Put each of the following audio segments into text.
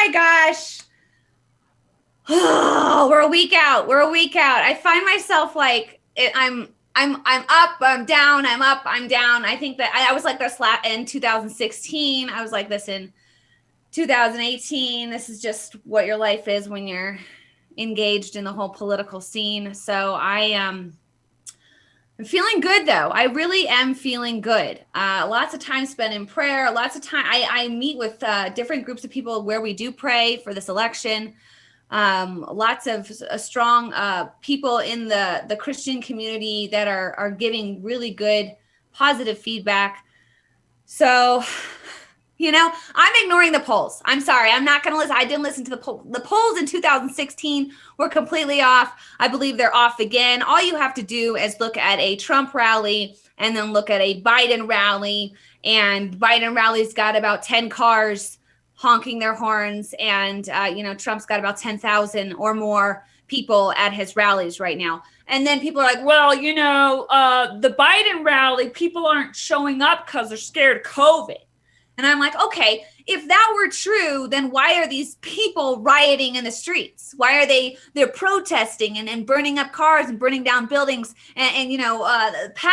my gosh. Oh, we're a week out. I find myself like I'm up, I'm down, I'm up, I'm down. I think that I was like this in 2016. I was like this in 2018. This is just what your life is when you're engaged in the whole political scene. So I'm feeling good though. I really am feeling good. Lots of time spent in prayer. Lots of time. I meet with different groups of people where we do pray for this election. Lots of strong people in the Christian community that are giving really good, positive feedback. So, I'm ignoring the polls. I'm sorry. I'm not going to listen. I didn't listen to the polls. The polls in 2016 were completely off. I believe they're off again. All you have to do is look at a Trump rally and then look at a Biden rally. And Biden rally's got about 10 cars honking their horns. And, Trump's got about 10,000 or more people at his rallies right now. And then people are like, well, the Biden rally, people aren't showing up because they're scared of COVID. And I'm like, okay, if that were true, then why are these people rioting in the streets? Why are they're protesting and burning up cars and burning down buildings the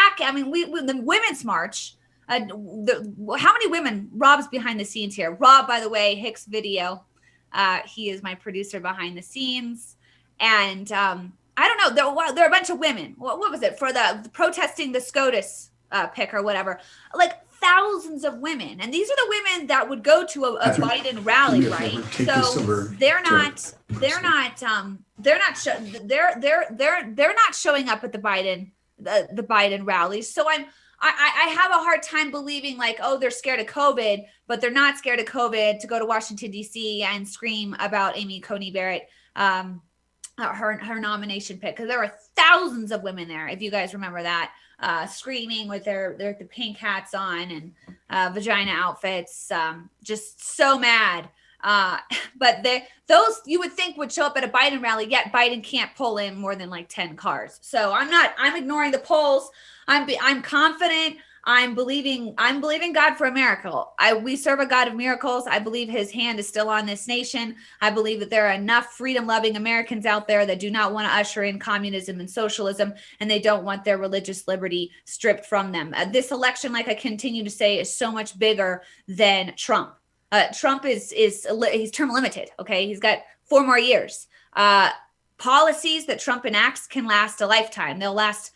Women's March. How many women? Rob's behind the scenes here. Rob, by the way, Hicks Video. He is my producer behind the scenes. And I don't know. There are a bunch of women. What was it for the protesting the SCOTUS pick or whatever? Like thousands of women, and these are the women that would go to a Biden rally, right? So they're not showing up at the Biden rallies. So I have a hard time believing like, oh, they're scared of COVID, but they're not scared of COVID to go to Washington, D.C. and scream about Coney Barrett, her nomination pick, because there were thousands of women there, if you guys remember that, screaming with their the pink hats on and vagina outfits, just so mad. But those you would think would show up at a Biden rally, yet Biden can't pull in more than like 10 cars. So I'm ignoring the polls. I'm confident. I'm believing God for a miracle. We serve a God of miracles. I believe his hand is still on this nation. I believe that there are enough freedom-loving Americans out there that do not want to usher in communism and socialism, and they don't want their religious liberty stripped from them. This election, like I continue to say, is so much bigger than Trump. Trump he's term limited. Okay. He's got 4 more years. Policies that Trump enacts can last a lifetime. They'll last,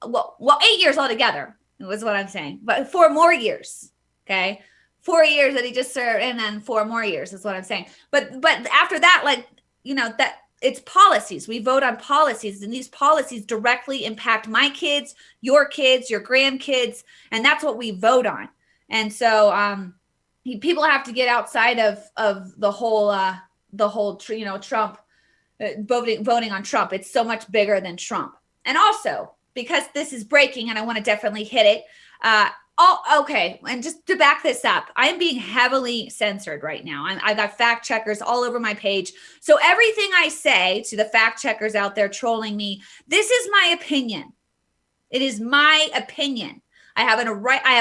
8 years altogether was what I'm saying, but 4 more years. Okay. 4 years that he just served, and then 4 more years is what I'm saying. But after that, that it's policies. We vote on policies, and these policies directly impact my kids, your grandkids. And that's what we vote on. And so, people have to get outside of the whole Trump voting on Trump. It's so much bigger than Trump. And also, because this is breaking and I want to definitely hit it. Okay. And just to back this up, I'm being heavily censored right now. I've got fact checkers all over my page. So everything I say to the fact checkers out there trolling me, this is my opinion. It is my opinion. I have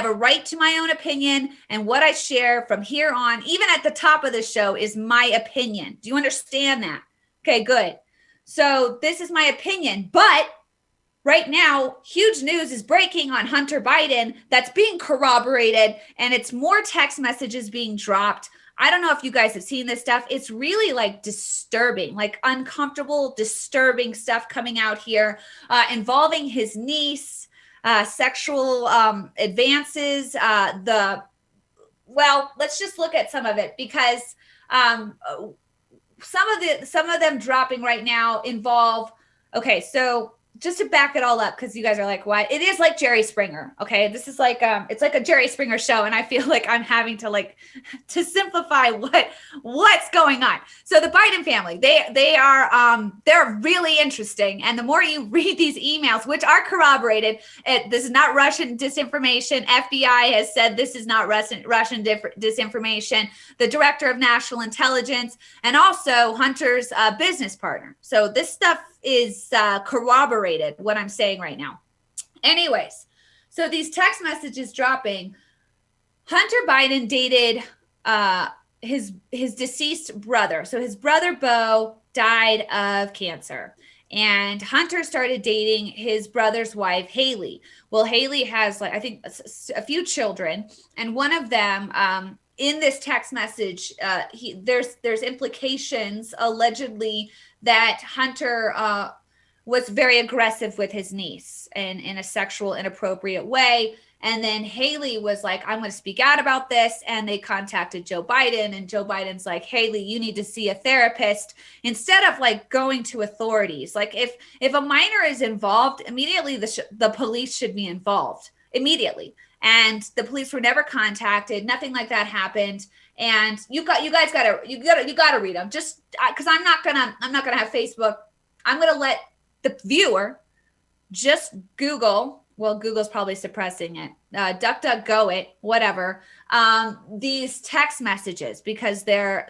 a right to my own opinion, and what I share from here on, even at the top of the show, is my opinion. Do you understand that? Okay, good. So this is my opinion, but right now, huge news is breaking on Hunter Biden that's being corroborated, and it's more text messages being dropped. I don't know if you guys have seen this stuff. It's really like disturbing, like uncomfortable, disturbing stuff coming out here involving his niece, sexual advances. Let's just look at some of it, because some of them dropping right now involve. Okay, so just to back it all up, because you guys are like, what? It is like Jerry Springer. Okay. This is like, it's like a Jerry Springer show. And I feel like I'm having to to simplify what's going on. So the Biden family, they're really interesting. And the more you read these emails, which are corroborated, this is not Russian disinformation. FBI has said this is not Russian disinformation. The director of national intelligence, and also Hunter's business partner. So this stuff is corroborated, what I'm saying right now. Anyways, so these text messages dropping. Hunter Biden dated his deceased brother. So his brother Bo died of cancer, and Hunter started dating his brother's wife Haley. Well, Haley has, like, I think a few children, and one of them, in this text message, there's implications allegedly that Hunter was very aggressive with his niece and in a sexual inappropriate way. And then Haley was like, I'm going to speak out about this. And they contacted Joe Biden, and Joe Biden's like, Haley, you need to see a therapist, instead of like going to authorities. Like if a minor is involved, immediately the police should be involved immediately. And the police were never contacted. Nothing like that happened. And you guys gotta read them, just because I'm not gonna have Facebook. I'm gonna let the viewer just Google. Well, Google's probably suppressing it. DuckDuckGo it, whatever. These text messages, because they're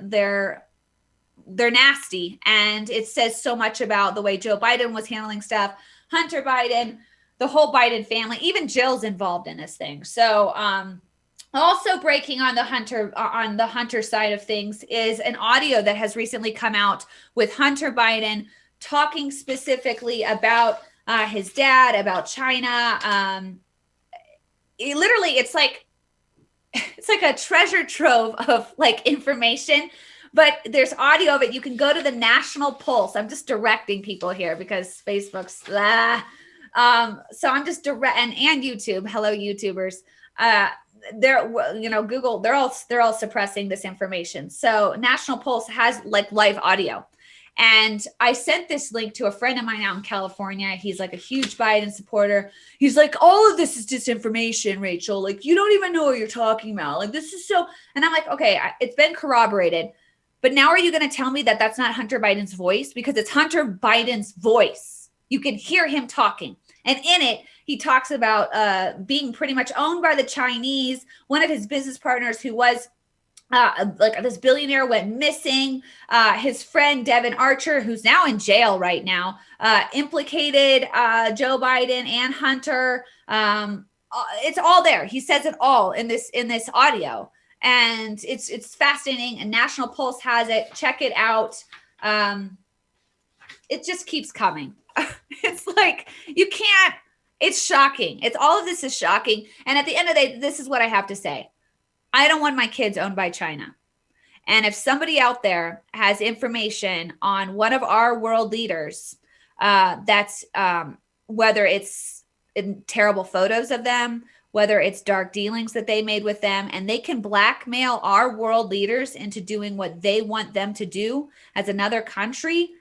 nasty, and it says so much about the way Joe Biden was handling stuff, Hunter Biden, the whole Biden family, even Jill's involved in this thing. So, also breaking on the Hunter side of things is an audio that has recently come out with Hunter Biden talking specifically about his dad, about China. It's like a treasure trove of like information, but there's audio of it. You can go to the National Pulse. I'm just directing people here because Facebook's so I'm just and YouTube. Hello, YouTubers. Google, they're all suppressing this information. So National Pulse has like live audio. And I sent this link to a friend of mine out in California. He's like a huge Biden supporter. He's like, all of this is disinformation, Rachel. Like, you don't even know what you're talking about. Like, this is so, and I'm like, okay, it's been corroborated. But now are you going to tell me that that's not Hunter Biden's voice? Because it's Hunter Biden's voice. You can hear him talking. And in it, he talks about being pretty much owned by the Chinese. One of his business partners who was like this billionaire went missing. His friend Devin Archer, who's now in jail right now, implicated Joe Biden and Hunter. It's all there. He says it all in this audio, and it's fascinating. And National Pulse has it. Check it out. It just keeps coming. It's like you can't. It's shocking. It's all of this is shocking. And at the end of the day, this is what I have to say. I don't want my kids owned by China. And if somebody out there has information on one of our world leaders, that's whether it's in terrible photos of them, whether it's dark dealings that they made with them, and they can blackmail our world leaders into doing what they want them to do as another country,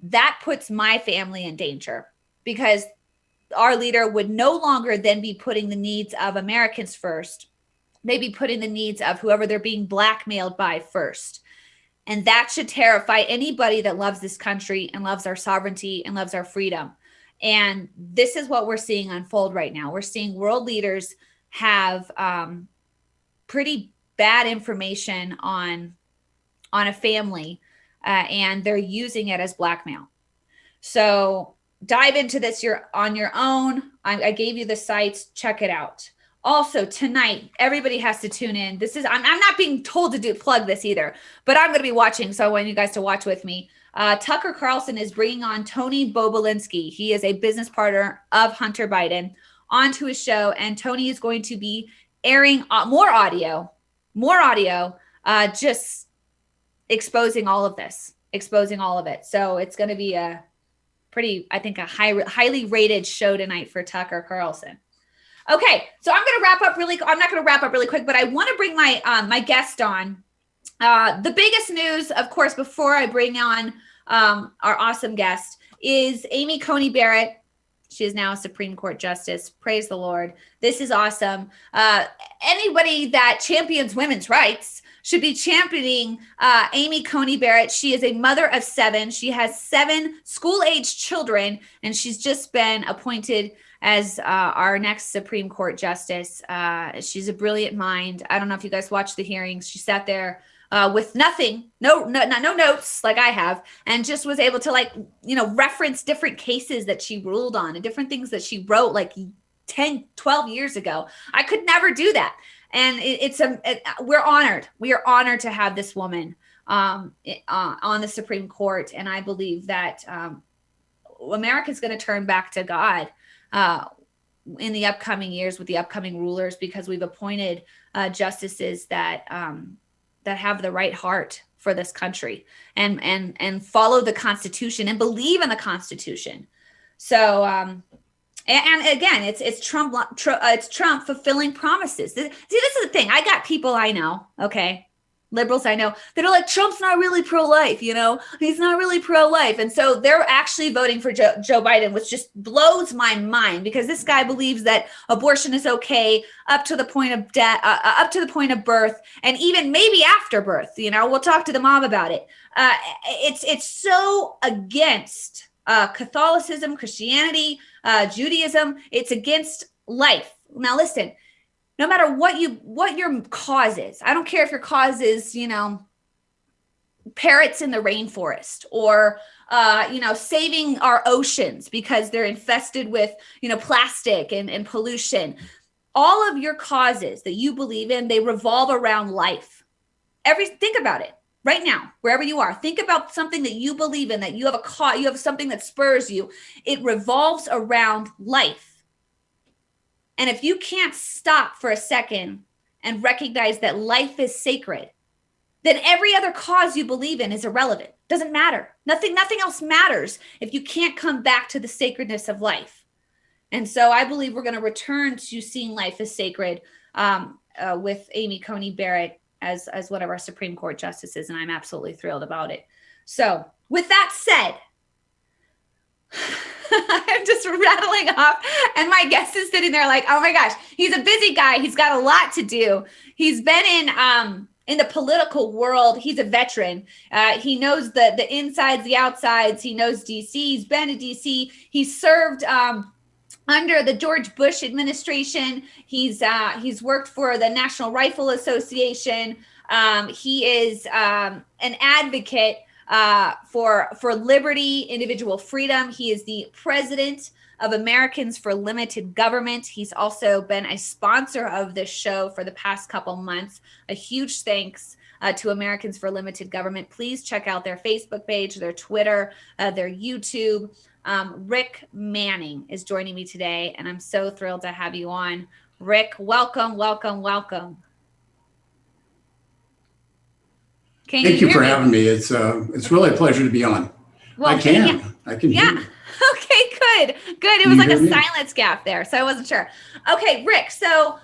that puts my family in danger, because our leader would no longer then be putting the needs of Americans first. They'd be putting the needs of whoever they're being blackmailed by first. And that should terrify anybody that loves this country and loves our sovereignty and loves our freedom. And this is what we're seeing unfold right now. We're seeing world leaders have pretty bad information on a family, and they're using it as blackmail. So dive into this. You're on your own. I gave you the sites. Check it out. Also, tonight, everybody has to tune in. I'm not being told to plug this either, but I'm going to be watching, so I want you guys to watch with me. Tucker Carlson is bringing on Tony Bobolinsky. He is a business partner of Hunter Biden onto his show, and Tony is going to be airing more audio, just exposing all of it. So it's going to be a highly rated show tonight for Tucker Carlson. Okay, so I'm not going to wrap up really quick, but I want to bring my my guest on. The biggest news, of course, before I bring on our awesome guest, is Amy Coney Barrett. She is now a Supreme Court Justice. Praise the Lord. This is awesome. Anybody that champions women's rights should be championing Amy Coney Barrett. She is a mother of 7. She has 7 school-aged children, and she's just been appointed as our next Supreme Court Justice. She's a brilliant mind. I don't know if you guys watched the hearings. She sat there with nothing, no notes like I have, and just was able to reference different cases that she ruled on and different things that she wrote like 10, 12 years ago. I could never do that. And we're honored. We are honored to have this woman on the Supreme Court. And I believe that America's going to turn back to God in the upcoming years with the upcoming rulers, because we've appointed justices that have the right heart for this country and follow the Constitution and believe in the Constitution. So, and again, it's Trump fulfilling promises. See, this is the thing. I got people I know, okay, liberals I know, that are like, Trump's not really pro-life, he's not really pro-life. And so they're actually voting for Joe Biden, which just blows my mind, because this guy believes that abortion is okay up to the point of death, up to the point of birth, and even maybe after birth. We'll talk to the mom about it. It's so against Catholicism, Christianity, Judaism. It's against life. Now, listen, no matter what your cause is, I don't care if your cause is, parrots in the rainforest, or, saving our oceans because they're infested with, plastic and pollution. All of your causes that you believe in, they revolve around life. Think about it. Right now, wherever you are, think about something that you believe in, that you have a cause, you have something that spurs you. It revolves around life. And if you can't stop for a second and recognize that life is sacred, then every other cause you believe in is irrelevant. Doesn't matter. Nothing else matters if you can't come back to the sacredness of life. And so I believe we're going to return to seeing life as sacred with Amy Coney Barrett as one of our Supreme Court justices, and I'm absolutely thrilled about it. So with that said, I'm just rattling off, and my guest is sitting there like, oh my gosh, he's a busy guy. He's got a lot to do. He's been in the political world. He's a veteran. He knows the insides, the outsides. He knows DC. He's been to DC. He served under the George Bush administration. He's worked for the National Rifle Association. He is an advocate for liberty, individual freedom. He is the president of Americans for Limited Government. He's also been a sponsor of this show for the past couple months. A huge thanks to Americans for Limited Government. Please check out their Facebook page, their Twitter, their YouTube. Rmanning is joining me today, and I'm so thrilled to have you on. Rick, welcome, welcome, welcome. Thank you for having me. It's really a pleasure to be on. Well, I can hear you. Okay, good. It was like a silence gap there, so I wasn't sure. Okay, Rick, so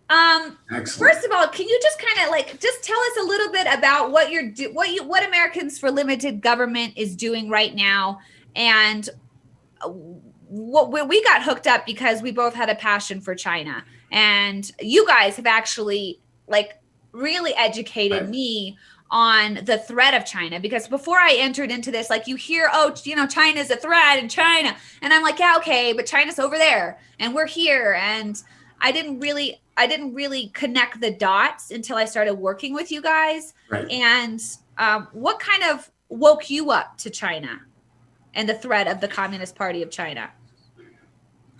first of all, can you just kind of just tell us a little bit about what Americans for Limited Government is doing right now, and we got hooked up because we both had a passion for China, and you guys have actually really educated me on the threat of China, because before I entered into this, you hear, China's a threat in China. And I'm like, yeah, okay, but China's over there and we're here. And I didn't really connect the dots until I started working with you guys. Right. And what kind of woke you up to China and the threat of the Communist Party of China?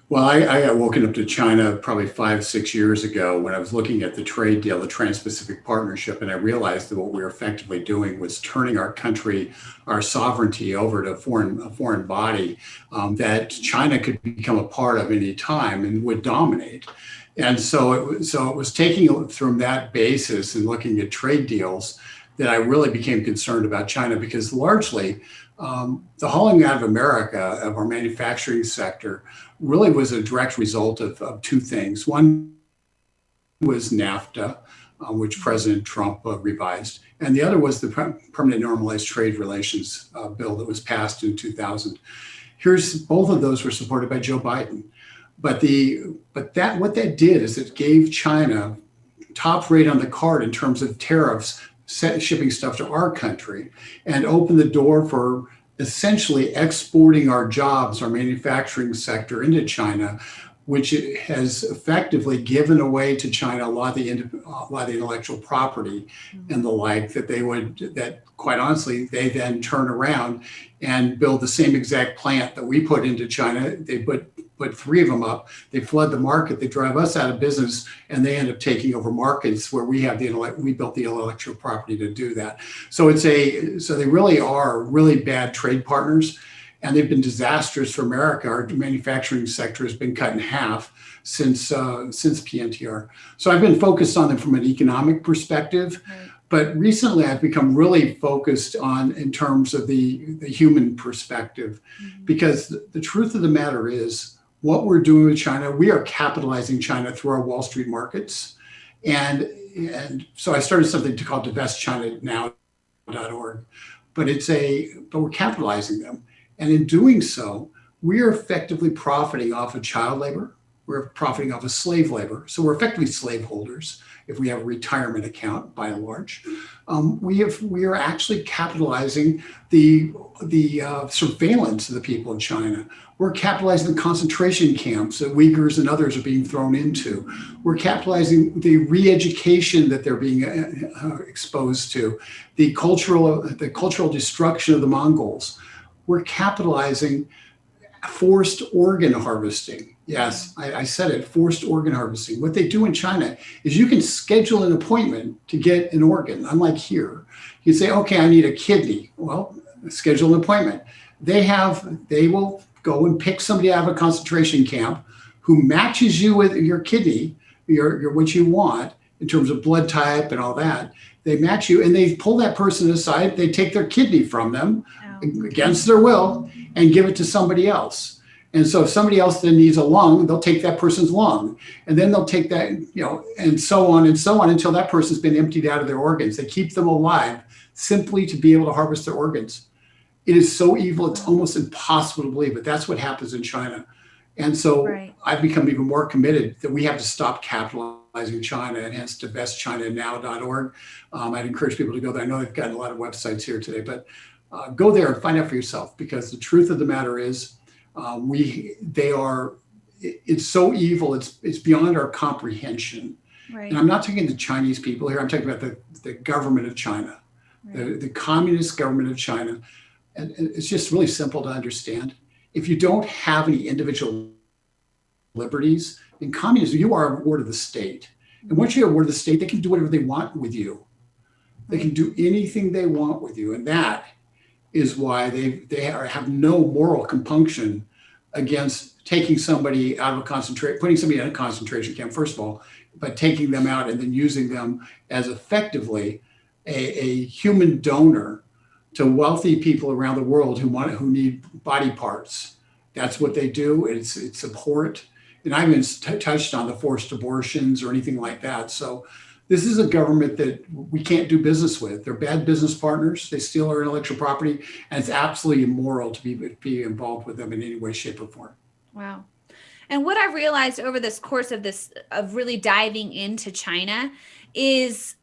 Well, I got woken up to China probably 5-6 years ago when I was looking at the trade deal, the Trans-Pacific Partnership, and I realized that what we were effectively doing was turning our country, our sovereignty over to a foreign body that China could become a part of any time and would dominate. And so it was taking from that basis and looking at trade deals that I really became concerned about China, because largely the hauling out of America, of our manufacturing sector, really was a direct result of two things. One was NAFTA, which President Trump revised, and the other was the Permanent Normalized Trade Relations bill that was passed in 2000. Both of those were supported by Joe Biden. But what that did is it gave China top rate on the card in terms of tariffs, shipping stuff to our country, and opened the door for essentially exporting our jobs, our manufacturing sector into China, which it has effectively given away to China a lot of the intellectual property and the like that quite honestly, they then turn around and build the same exact plant that we put into China. They put put three of them up. They flood the market. They drive us out of business, and they end up taking over markets where we have we built the intellectual property to do that. So they really are really bad trade partners, and they've been disastrous for America. Our manufacturing sector has been cut in half since PNTR. So I've been focused on them from an economic perspective. Right. But recently, I've become really focused on in terms of the human perspective, because the truth of the matter is what we're doing with China, we are capitalizing China through our Wall Street markets. And so I started something called Divest China Now.org, but we're capitalizing them. And in doing so, we are effectively profiting off of child labor. We're profiting off of slave labor. So we're effectively slaveholders if we have a retirement account, by and large. We are actually capitalizing the surveillance of the people in China. We're capitalizing the concentration camps that Uyghurs and others are being thrown into. We're capitalizing the re-education that they're being exposed to, the cultural destruction of the Mongols. We're capitalizing forced organ harvesting. Yes, I said it, forced organ harvesting. What they do in China is you can schedule an appointment to get an organ, unlike here. You say, okay, I need a kidney. Well, schedule an appointment. They will go and pick somebody out of a concentration camp who matches you with your kidney, your what you want in terms of blood type and all that. They match you and they pull that person aside. They take their kidney from them against their will and give it to somebody else. And so if somebody else then needs a lung, they'll take that person's lung. And then they'll take that, and so on until that person's been emptied out of their organs. They keep them alive simply to be able to harvest their organs. It is so evil, it's almost impossible to believe, but that's what happens in China. And so I've become even more committed that we have to stop capitalizing China, and hence divestchinanow.org. I'd encourage people to go there. I know they've gotten a lot of websites here today, but go there and find out for yourself, because the truth of the matter is it's so evil, it's beyond our comprehension. Right. And I'm not talking to Chinese people here, I'm talking about the government of China, the communist government of China. And it's just really simple to understand. If you don't have any individual liberties, in communism, you are a ward of the state. And once you're a ward of the state, they can do whatever they want with you. They can do anything they want with you. And that is why they have no moral compunction against taking somebody out of putting somebody in a concentration camp, first of all, but taking them out and then using them as effectively a human donor to wealthy people around the world who need body parts. That's what they do. It's abhorrent. And I haven't touched on the forced abortions or anything like that. So this is a government that we can't do business with. They're bad business partners. They steal our intellectual property, and it's absolutely immoral to be involved with them in any way, shape, or form. Wow. And what I've realized over this course of really diving into China is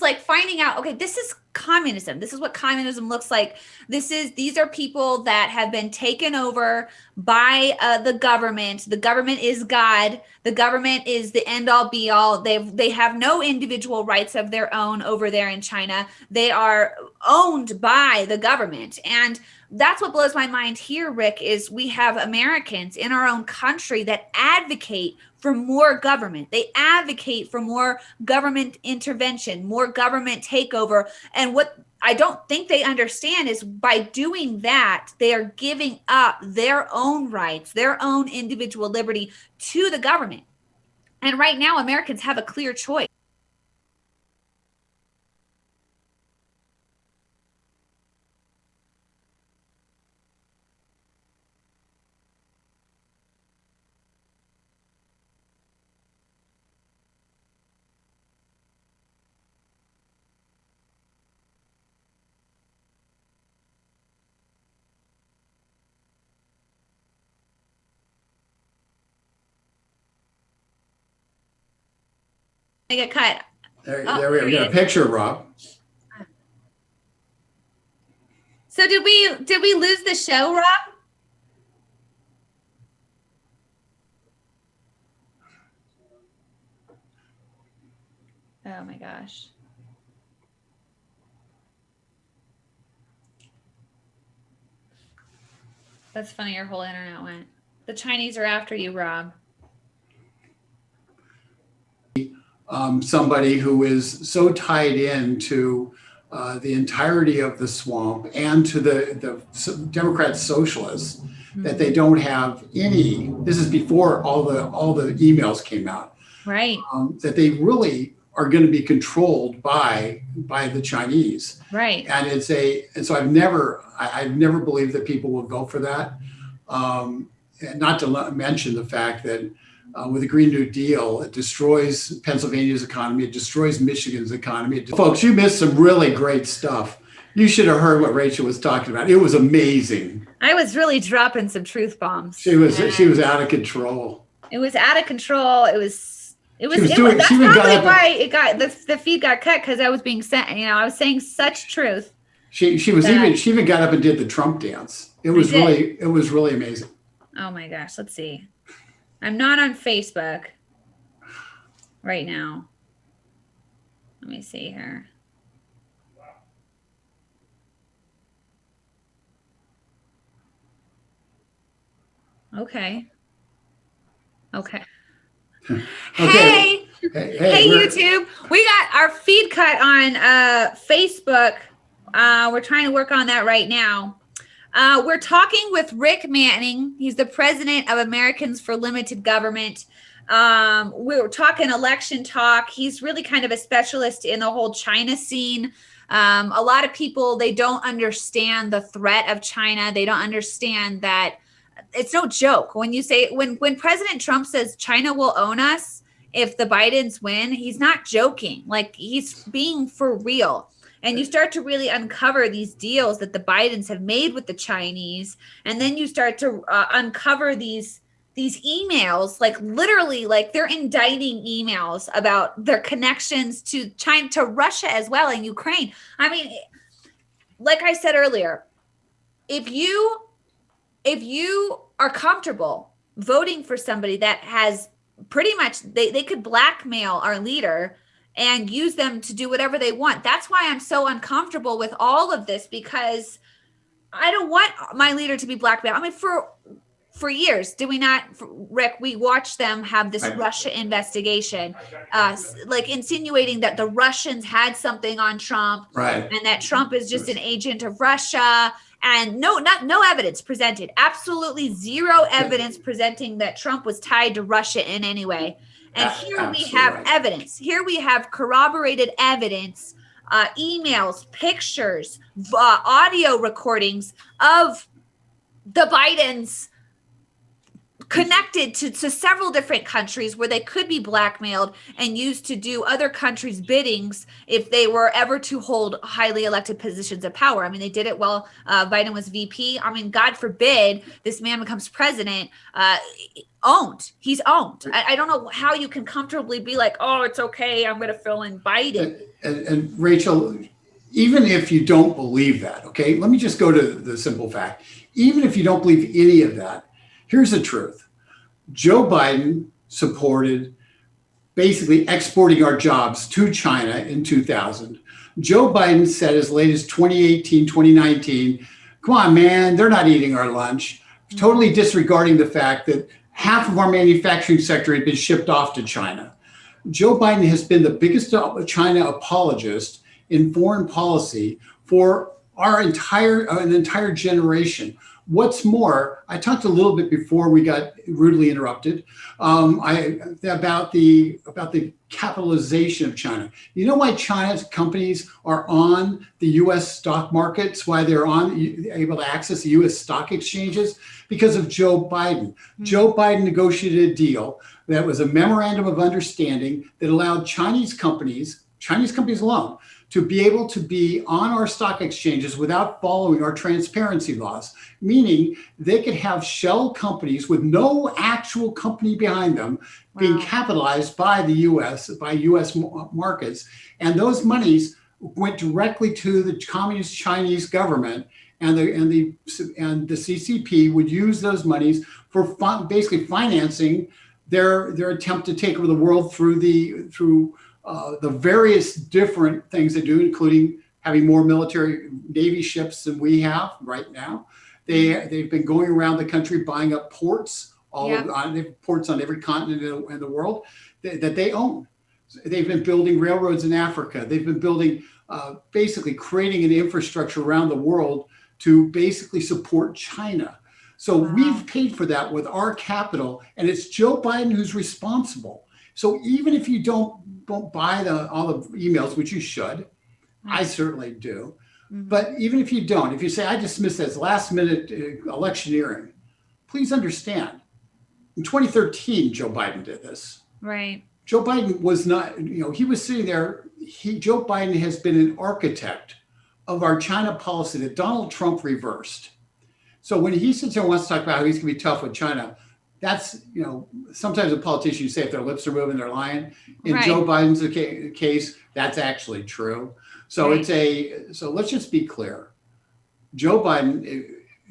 like finding out, okay, this is communism. This is what communism looks like. These are people that have been taken over by the government. The government is God. The government is the end all be all. They have no individual rights of their own over there in China. They are owned by the government. And that's what blows my mind here, Rick, is we have Americans in our own country that advocate for more government. They advocate for more government intervention, more government takeover. And what I don't think they understand is by doing that, they are giving up their own rights, their own individual liberty to the government. And right now, Americans have a clear choice. I get cut. There we got a picture, Rob. So did we lose the show, Rob? Oh my gosh. That's funny. Your whole internet went. The Chinese are after you, Rob. Somebody who is so tied into the entirety of the swamp and to the Democrat socialists that they don't have any. This is before all the emails came out. Right. That they really are going to be controlled by the Chinese. Right. And so I've never believed that people will go for that. And not to mention the fact that with the Green New Deal, it destroys Pennsylvania's economy, it destroys Michigan's economy. Folks, you missed some really great stuff. You should have heard what Rachel was talking about. It was amazing. I was really dropping some truth bombs. She was out of control. It was out of control. That's probably why it got the feed got cut, because I was being sent. I was saying such truth. She even got up and did the Trump dance. It was really amazing. Oh my gosh, let's see. I'm not on Facebook right now. Let me see here. Okay. Hey, YouTube. We got our feed cut on Facebook. We're trying to work on that right now. We're talking with Rick Manning. He's the president of Americans for Limited Government. We were talking election talk. He's really kind of a specialist in the whole China scene. A lot of people, they don't understand the threat of China. They don't understand that it's no joke. When President Trump says China will own us if the Bidens win, he's not joking. Like, he's being for real. And you start to really uncover these deals that the Bidens have made with the Chinese. And then you start to uncover these emails, like literally, like they're indicting emails about their connections to China, to Russia as well, and Ukraine. I mean, like I said earlier, if you are comfortable voting for somebody that has pretty much, they could blackmail our leader and use them to do whatever they want. That's why I'm so uncomfortable with all of this, because I don't want my leader to be blackmailed. I mean, for years, did we not, Rick, we watched them have this Russia investigation, like insinuating that the Russians had something on Trump, right, and that Trump is just an agent of Russia. And no evidence presented, absolutely zero evidence presenting that Trump was tied to Russia in any way. And here we have evidence. Here we have corroborated evidence, emails, pictures, audio recordings of the Bidens connected to several different countries where they could be blackmailed and used to do other countries' biddings if they were ever to hold highly elected positions of power. I mean, they did it while Biden was VP. I mean, God forbid this man becomes president. He's owned. I don't know how you can comfortably be like, oh, it's okay, I'm going to fill in Biden. And Rachel, even if you don't believe that, okay, let me just go to the simple fact. Even if you don't believe any of that, here's the truth. Joe Biden supported basically exporting our jobs to China in 2000. Joe Biden said as late as 2018, 2019, come on, man, they're not eating our lunch, totally disregarding the fact that half of our manufacturing sector had been shipped off to China. Joe Biden has been the biggest China apologist in foreign policy for an entire generation. What's more, I talked a little bit before we got rudely interrupted about the capitalization of China. You know why China's companies are on the U.S. stock markets? Why they're able to access the U.S. stock exchanges? Because of Joe Biden. Mm-hmm. Joe Biden negotiated a deal that was a memorandum of understanding that allowed Chinese companies alone, to be able to be on our stock exchanges without following our transparency laws, meaning they could have shell companies with no actual company behind them being capitalized by the U.S., by U.S. markets. And those monies went directly to the communist Chinese government, and the CCP would use those monies for basically financing their attempt to take over the world through the various different things they do, including having more military Navy ships than we have right now. They've been going around the country buying up ports Yep. they have ports on every continent in the world that they own. They've been building railroads in Africa. They've been building, basically creating an infrastructure around the world to basically support China. So Wow. we've paid for that with our capital, and it's Joe Biden who's responsible. So even if you don't buy all the emails, which you should, I Right. certainly do. Mm-hmm. But even if you don't, if you say I dismiss that as last minute electioneering, please understand. In 2013, Joe Biden did this. Right. Joe Biden was not, he was sitting there. Joe Biden has been an architect of our China policy that Donald Trump reversed. So when he sits there and wants to talk about how he's going to be tough with China, that's, sometimes the politicians say if their lips are moving, they're lying. In Joe Right. Biden's case, that's actually true. So Right. so let's just be clear. Joe Biden,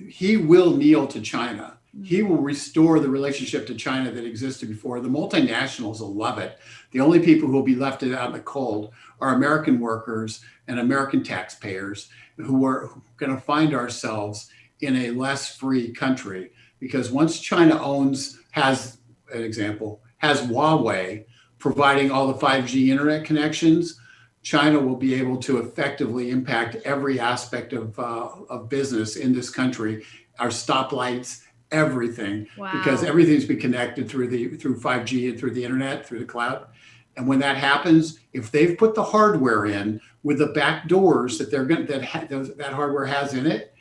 he will kneel to China. He Mm-hmm. will restore the relationship to China that existed before. The multinationals will love it. The only people who will be left out in the cold are American workers and American taxpayers who are going to find ourselves in a less free country. Because once China has an example, has Huawei providing all the 5G internet connections, China will be able to effectively impact every aspect of business in this country, our stoplights, everything, because Wow. everything's been connected through 5G and through the internet, through the cloud. And when that happens, if they've put the hardware in with the back doors that that hardware has in it,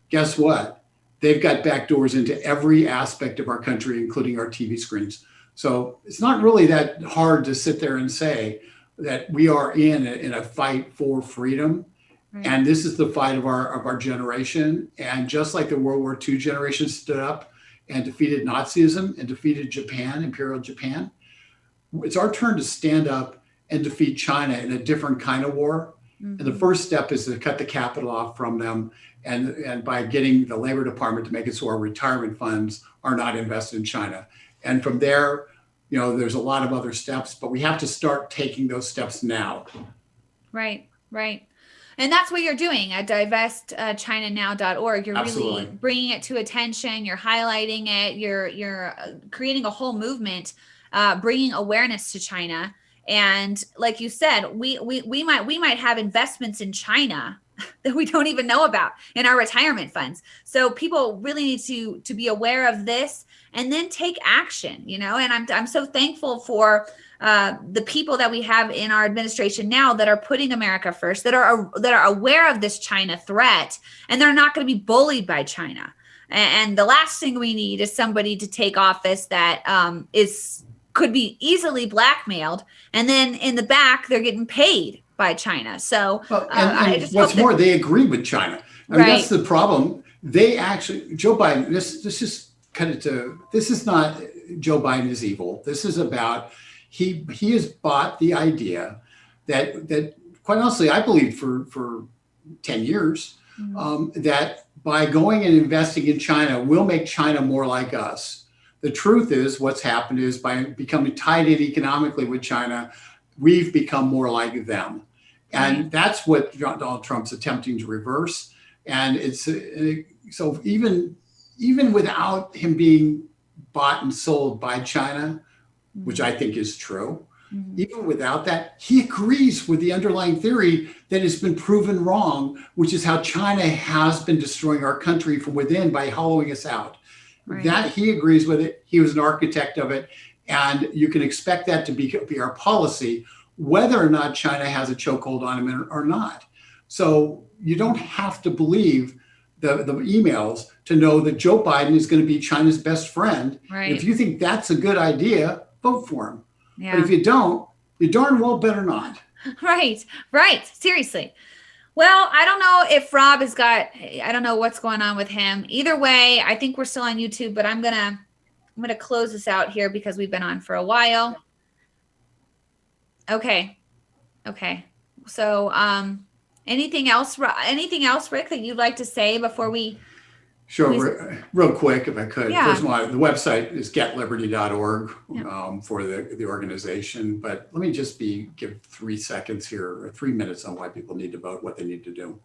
guess what? They've got back doors into every aspect of our country, including our TV screens. So it's not really that hard to sit there and say that we are in a fight for freedom. Right. And this is the fight of our generation. And just like the World War II generation stood up and defeated Nazism and defeated Japan, Imperial Japan, it's our turn to stand up and defeat China in a different kind of war. And the Mm-hmm. first step is to cut the capital off from them, and by getting the Labor Department to make it so our retirement funds are not invested in China. And from there, there's a lot of other steps, but we have to start taking those steps now. Right. Right. And that's what you're doing at divestchinanow.org. You're really Absolutely. bringing it to attention. You're highlighting it. You're creating a whole movement, bringing awareness to China. And like you said, we might have investments in China that we don't even know about in our retirement funds. So people really need to be aware of this and then take action. And I'm so thankful for the people that we have in our administration now that are putting America first, that are aware of this China threat, and they're not going to be bullied by China. And the last thing we need is somebody to take office that could be easily blackmailed, and then in the back they're getting paid by China. So Well, I and just hope what's that more, they agree with China. I mean, that's right, the problem. They actually, Joe Biden, this is not Joe Biden is evil. This is about, he has bought the idea that quite honestly, I believed for 10 years, mm, that by going and investing in China, we'll make China more like us. The truth is, what's happened is by becoming tied in economically with China, we've become more like them. right, And that's what Donald Trump's attempting to reverse. And so even without him being bought and sold by China, which mm, I think is true, mm, even without that, he agrees with the underlying theory that has been proven wrong, which is how China has been destroying our country from within by hollowing us out. right, That he agrees with it. He was an architect of it. And you can expect that to be our policy, whether or not China has a chokehold on him or not. So you don't have to believe the emails to know that Joe Biden is going to be China's best friend. And if right, you think that's a good idea, vote for him. But if yeah. you don't, you darn well better not. Right, right. Seriously. Well, I don't know if Rob has got, I don't know what's going on with him. Either way, I think we're still on YouTube, but I'm gonna close this out here because we've been on for a while. Okay. Okay. So, anything else, Rick, that you'd like to say before we Sure, real quick, if I could. First yeah. of all, the website is getliberty.org Yeah. for the organization. But let me just give 3 seconds here, or 3 minutes on why people need to vote, what they need to do.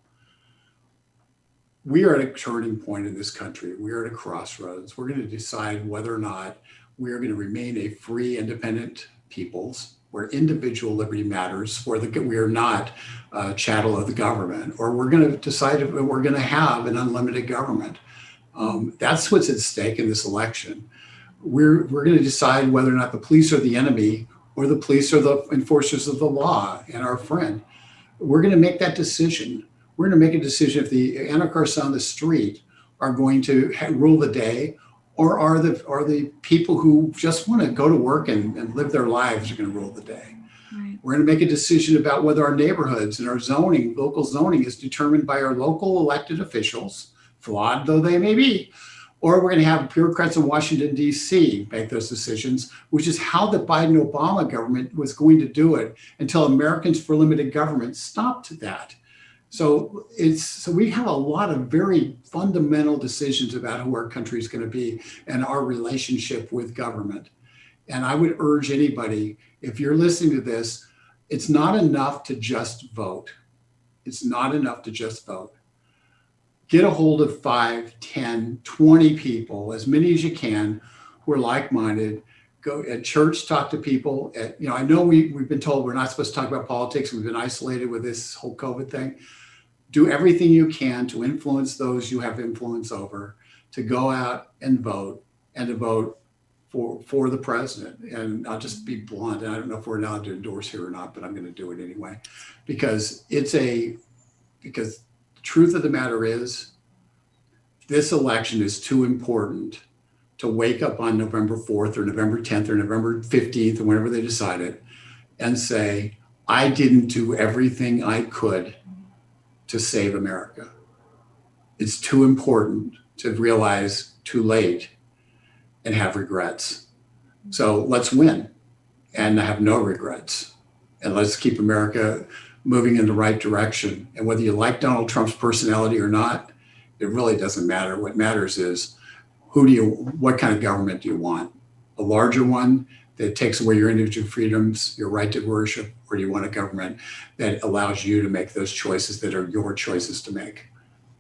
we are at a turning point in this country. We are at a crossroads. We're going to decide whether or not we are going to remain a free, independent peoples where individual liberty matters, where we are not chattel of the government, or we're going to decide if we're going to have an unlimited government. That's what's at stake in this election. We're going to decide whether or not the police are the enemy or the police are the enforcers of the law and our friend. We're going to make that decision. We're going to make a decision if the anarchists on the street are going to rule the day, or are the people who just want to go to work and live their lives are going to rule the day. Right. We're going to make a decision about whether our neighborhoods and our zoning, local zoning, is determined by our local elected officials, flawed though they may be, or we're going to have bureaucrats in Washington, D.C. make those decisions, which is how the Biden-Obama government was going to do it until Americans for Limited Government stopped that. So we have a lot of very fundamental decisions about who our country is going to be and our relationship with government. And I would urge anybody, if you're listening to this, it's not enough to just vote. It's not enough to just vote. Get a hold of 5, 10, 20 people, as many as you can, who are like-minded. Go at church, talk to people. I know we've been told we're not supposed to talk about politics. We've been isolated with this whole COVID thing. Do everything you can to influence those you have influence over, to go out and vote, and to vote for the president. And I'll just be blunt. I don't know if we're allowed to endorse here or not, but I'm going to do it anyway, because the truth of the matter is, this election is too important to wake up on November 4th or November 10th or November 15th or whenever they decide it and say, I didn't do everything I could to save America. It's too important to realize too late and have regrets. So let's win and have no regrets. And let's keep America moving in the right direction. And whether you like Donald Trump's personality or not, it really doesn't matter. What matters is what kind of government do you want? A larger one that takes away your individual freedoms, your right to worship, or do you want a government that allows you to make those choices that are your choices to make?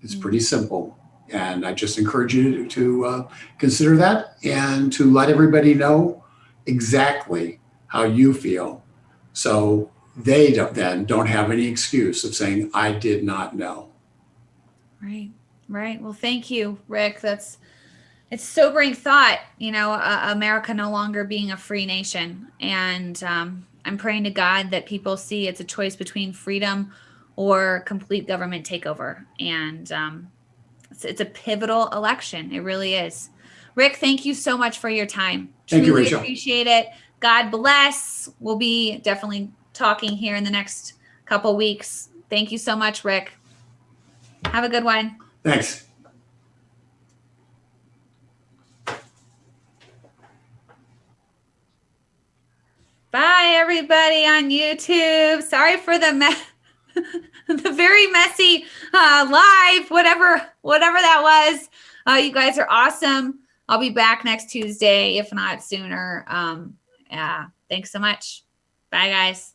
It's pretty simple. And I just encourage you to consider that and to let everybody know exactly how you feel. So they don't have any excuse of saying, I did not know. Right. Right. Well, thank you, Rick. It's sobering thought, America no longer being a free nation. And I'm praying to God that people see it's a choice between freedom or complete government takeover. And it's a pivotal election. It really is. Rick, thank you so much for your time. Thank you, Truly Rachel. appreciate it. God bless. We'll be definitely talking here in the next couple weeks. Thank you so much, Rick. Have a good one. Thanks. Bye, everybody on YouTube. Sorry for the the very messy live, whatever that was. You guys are awesome. I'll be back next Tuesday, if not sooner. Yeah. Thanks so much. Bye, guys.